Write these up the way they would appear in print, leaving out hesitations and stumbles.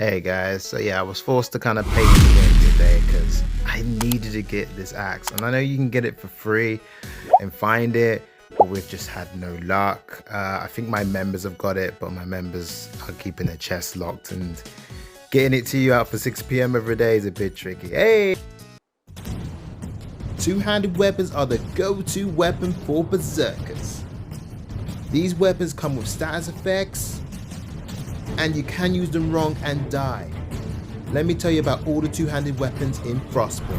Hey guys, so yeah, I was forced to kind of pay to win today because I needed to get this axe, and I know you can get it for free and find it, but we've just had no luck. I think my members have got it, but my members are keeping their chests locked, and getting it to you out for 6 p.m. every day is a bit tricky. Hey! Two-handed weapons are the go-to weapon for berserkers. These weapons come with status effects, and you can use them wrong and die. Let me tell you about all the two-handed weapons in FrostborN.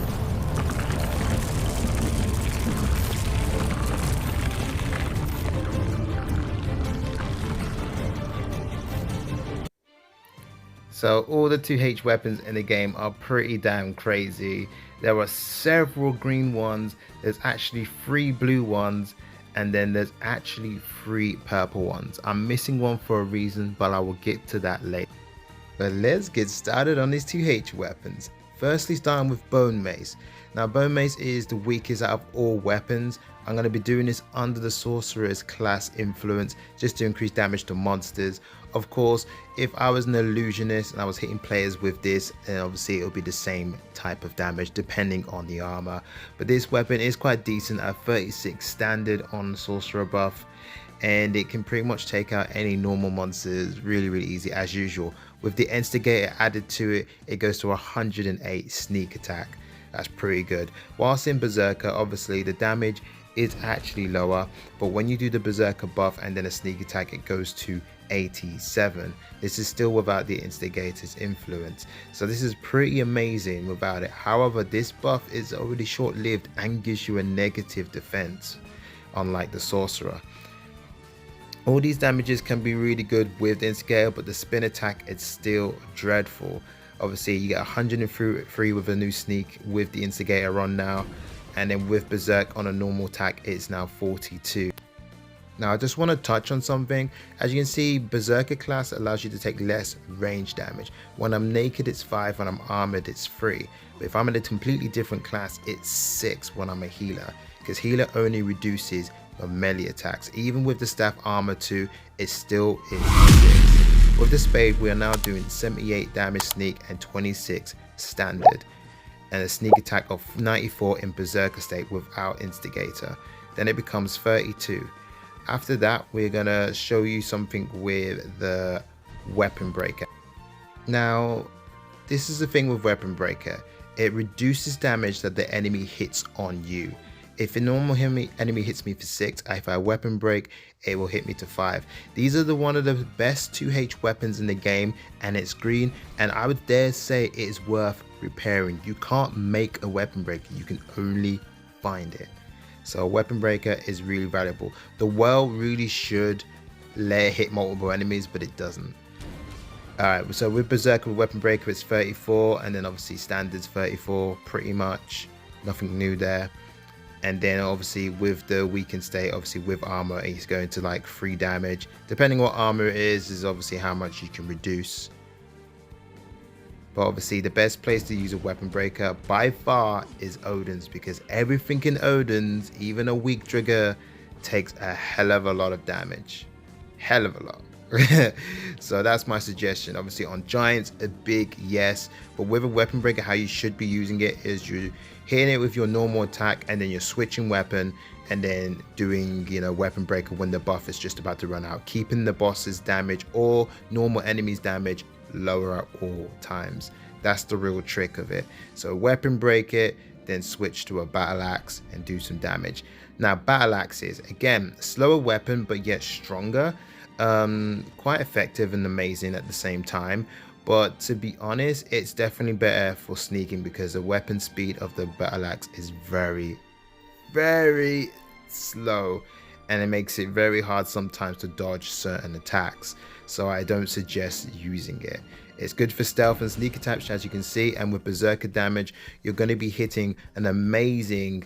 So all the 2H weapons in the game are pretty damn crazy. There are several green ones, there's actually 3 blue ones, and then there's actually 3 purple ones. I'm missing one for a reason, but I will get to that later. But let's get started on these 2H weapons. Firstly, starting with Bone Mace. Now Bone Mace is the weakest out of all weapons. I'm going to be doing this under the Sorcerer's class influence just to increase damage to monsters. Of course, if I was an illusionist and I was hitting players with this, then obviously it would be the same type of damage depending on the armor. But this weapon is quite decent at 36 standard on Sorcerer buff, and it can pretty much take out any normal monsters really easy as usual. With the Instigator added to it, it goes to 108 sneak attack. That's pretty good. Whilst in Berserker, obviously the damage is actually lower, but when you do the Berserker buff and then a sneak attack, it goes to 87. This is still without the Instigator's influence, so this is pretty amazing without it. However, this buff is already short-lived and gives you a negative defense, unlike the Sorcerer. All these damages can be really good with the Instigator, but the spin attack is still dreadful. Obviously you get 103 with a new sneak with the Instigator on now, and then with Berserk on a normal attack it's now 42. Now I just want to touch on something. As you can see, Berserker class allows you to take less range damage. When I'm naked it's 5, when I'm armored it's 3. But if I'm in a completely different class it's 6 when I'm a healer, because healer only reduces your melee attacks. Even with the staff armor too, it still is 6. With the spade we are now doing 78 damage sneak and 26 standard, and a sneak attack of 94 in Berserker state without Instigator. Then it becomes 32. After that we're gonna show you something with the Weapon Breaker. Now this is the thing with Weapon Breaker, it reduces damage that the enemy hits on you. If a normal enemy hits me for 6, if I weapon break, it will hit me to 5. These are one of the best 2H weapons in the game, and it's green, and I would dare say it is worth repairing. You can't make a weapon breaker, you can only find it. So a weapon breaker is really valuable. The world really should let it hit multiple enemies, but it doesn't. Alright, so with Berserker with weapon breaker it's 34, and then obviously standards 34, pretty much nothing new there. And then obviously with the weakened state, obviously with armor it's going to like 3 damage. Depending what armor it is obviously how much you can reduce. But obviously the best place to use a weapon breaker by far is Odin's, because everything in Odin's, even a weak trigger, takes a hell of a lot of damage. Hell of a lot. So that's my suggestion. Obviously on Giants, a big yes, but with a weapon breaker how you should be using it is you hitting it with your normal attack, and then you're switching weapon, and then doing, you know, weapon breaker when the buff is just about to run out, keeping the boss's damage or normal enemies damage lower at all times. That's the real trick of it. So weapon break it, then switch to a battle axe and do some damage. Now battle axes, again, slower weapon but yet stronger, quite effective and amazing at the same time. But to be honest, it's definitely better for sneaking, because the weapon speed of the battle axe is very slow, and it makes it very hard sometimes to dodge certain attacks. So I don't suggest using it. It's good for stealth and sneak attacks, as you can see, and with Berserker damage you're going to be hitting an amazing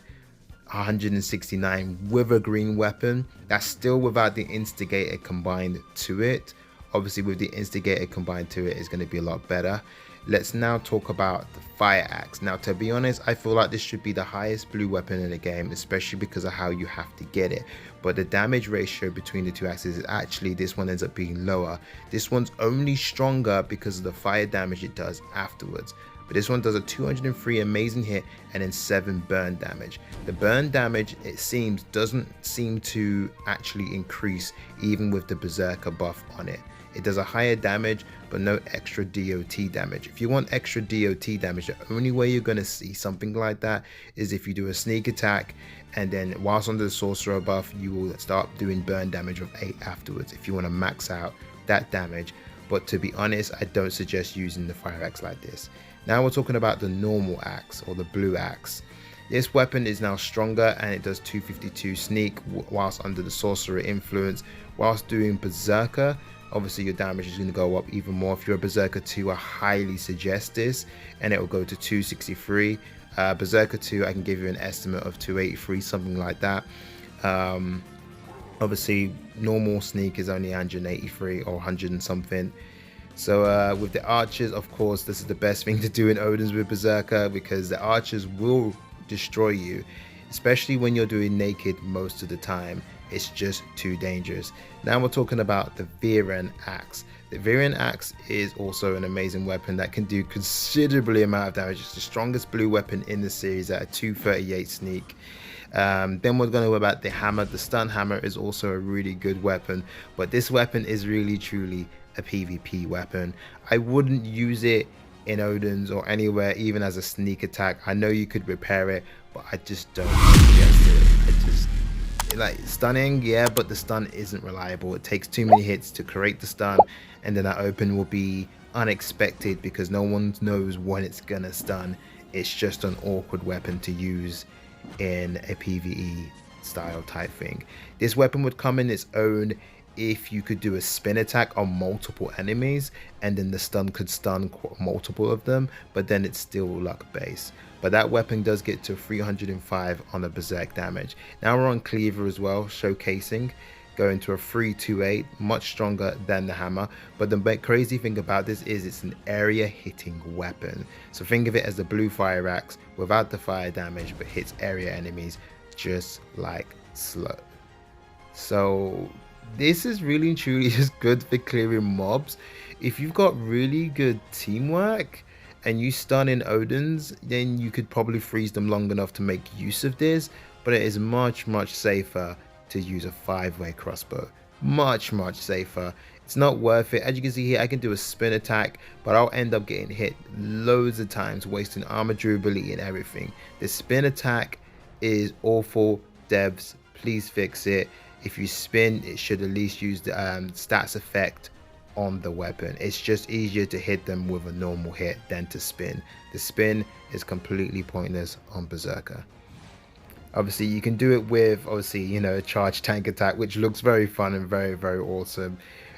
169 with a green weapon. That's still without the Instigator combined to it. Obviously with the instigator combined to it is going to be a lot better. Let's now talk about the fire axe. Now, to be honest, I feel like this should be the highest blue weapon in the game, especially because of how you have to get it. But the damage ratio between the two axes is actually, this one ends up being lower. This one's only stronger because of the fire damage it does afterwards. But this one does a 203 amazing hit and then 7 burn damage. The burn damage, it seems, doesn't seem to actually increase even with the berserker buff on it. It does a higher damage, but no extra DOT damage. If you want extra DOT damage, the only way you're going to see something like that is if you do a sneak attack, and then whilst under the sorcerer buff, you will start doing burn damage of 8 afterwards if you want to max out that damage. But to be honest, I don't suggest using the fire axe like this. Now we're talking about the normal axe, or the blue axe. This weapon is now stronger and it does 252 sneak whilst under the sorcerer influence. Whilst doing berserker, obviously your damage is going to go up even more. If you're a berserker 2, I highly suggest this, and it will go to 263. Berserker 2, I can give you an estimate of 283, something like that. Obviously normal sneak is only 183 or 100 and something. So with the archers, of course, this is the best thing to do in Odin's with berserker, because the archers will destroy you, especially when you're doing naked most of the time. It's just too dangerous. Now we're talking about the Viren axe. The Viren axe is also an amazing weapon that can do considerably amount of damage. It's the strongest blue weapon in the series at a 238 sneak. Then we're going to go about the hammer. The stun hammer is also a really good weapon, but this weapon is really truly a PvP weapon. I wouldn't use it in Odin's or anywhere, even as a sneak attack. I know you could repair it, but I just don't suggest it. Like stunning, yeah, but the stun isn't reliable. It takes too many hits to create the stun, and then that open will be unexpected because no one knows when it's gonna stun. It's just an awkward weapon to use in a PvE style type thing. This weapon would come in its own if you could do a spin attack on multiple enemies, and then the stun could stun multiple of them, but then it's still luck based. But that weapon does get to 305 on the berserk damage. Now we're on cleaver as well, showcasing, going to a 328, much stronger than the hammer. But the crazy thing about this is it's an area hitting weapon. So think of it as the blue fire axe without the fire damage, but hits area enemies just like slow. So this is really and truly just good for clearing mobs. If you've got really good teamwork and you stun in Odin's, then you could probably freeze them long enough to make use of this, but it is much safer to use a 5-way crossbow. Much safer. It's not worth it. As you can see here, I can do a spin attack, but I'll end up getting hit loads of times, wasting armor durability and everything. The spin attack is awful. Devs, please fix it. If you spin, it should at least use the stats effect on the weapon. It's just easier to hit them with a normal hit than to spin. The spin is completely pointless on berserker. Obviously you can do it with, obviously, you know, a charge tank attack, which looks very fun and very awesome.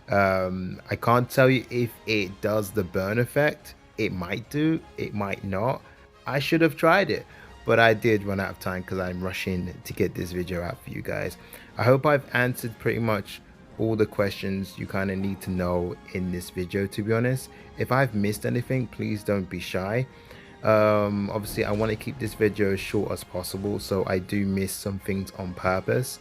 I can't tell you if it does the burn effect. It might do, it might not. I should have tried it, but I did run out of time because I'm rushing to get this video out for you guys. I hope I've answered pretty much all the questions you kind of need to know in this video, to be honest. If I've missed anything, please don't be shy. Obviously I want to keep this video as short as possible, so I do miss some things on purpose.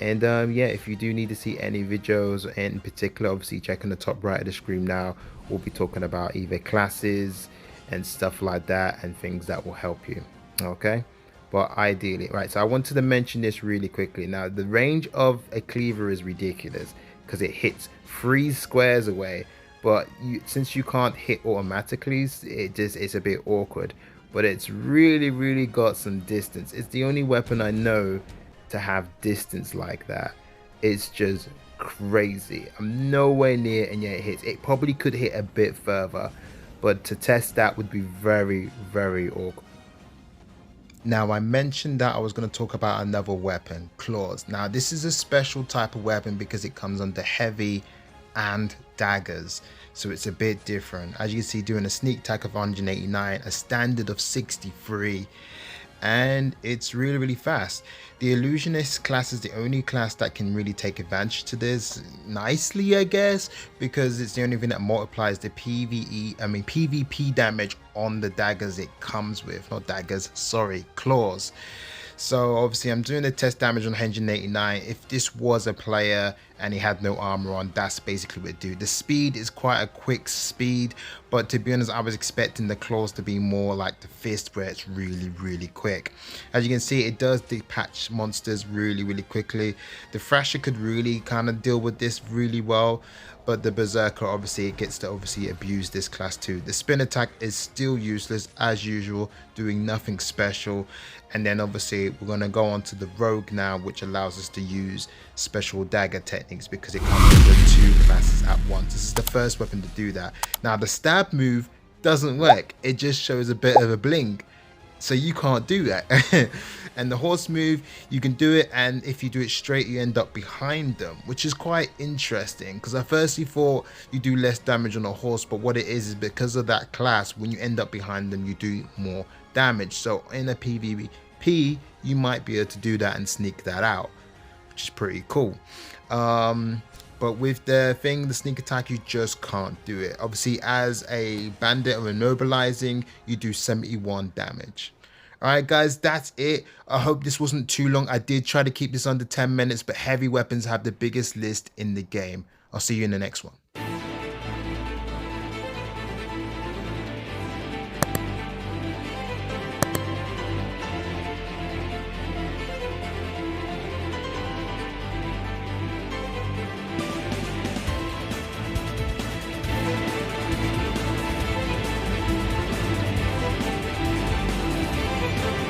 And yeah, if you do need to see any videos in particular, obviously check on the top right of the screen now. We'll be talking about either classes and stuff like that, and things that will help you, okay? But ideally, right, so I wanted to mention this really quickly. Now the range of a cleaver is ridiculous because it hits 3 squares away, but since you can't hit automatically, it's a bit awkward. But it's really got some distance. It's the only weapon I know to have distance like that. It's just crazy. I'm nowhere near, and yet it hits. It probably could hit a bit further, but to test that would be very awkward. Now I mentioned that I was going to talk about another weapon, claws. Now this is a special type of weapon because it comes under heavy and daggers, so it's a bit different. As you can see, doing a sneak attack of 189, a standard of 63, and it's really fast. The illusionist class is the only class that can really take advantage to this nicely, I guess, because it's the only thing that multiplies the PvP damage on the daggers it comes with. Not daggers, sorry, claws. So obviously I'm doing the test damage on 189. If this was a player and he had no armor on, that's basically what it do. The speed is quite a quick speed, but to be honest, I was expecting the claws to be more like the fist, where it's really quick. As you can see, it does dispatch monsters really quickly. The thrasher could really kind of deal with this really well, but the berserker obviously gets to abuse this class too. The spin attack is still useless as usual, doing nothing special. And then obviously we're going to go on to the rogue now, which allows us to use special dagger techniques because it comes with two classes at once. This is the first weapon to do that. Now the stab move doesn't work, it just shows a bit of a bling, so you can't do that. And the horse move, you can do it, and if you do it straight you end up behind them, which is quite interesting because I firstly thought you do less damage on a horse, but what it is because of that class, when you end up behind them you do more damage. So in a PvP you might be able to do that and sneak that out, which is pretty cool. But with the sneak attack, you just can't do it. Obviously, as a bandit or immobilizing, you do 71 damage. Alright guys, that's it. I hope this wasn't too long. I did try to keep this under 10 minutes, but heavy weapons have the biggest list in the game. I'll see you in the next one.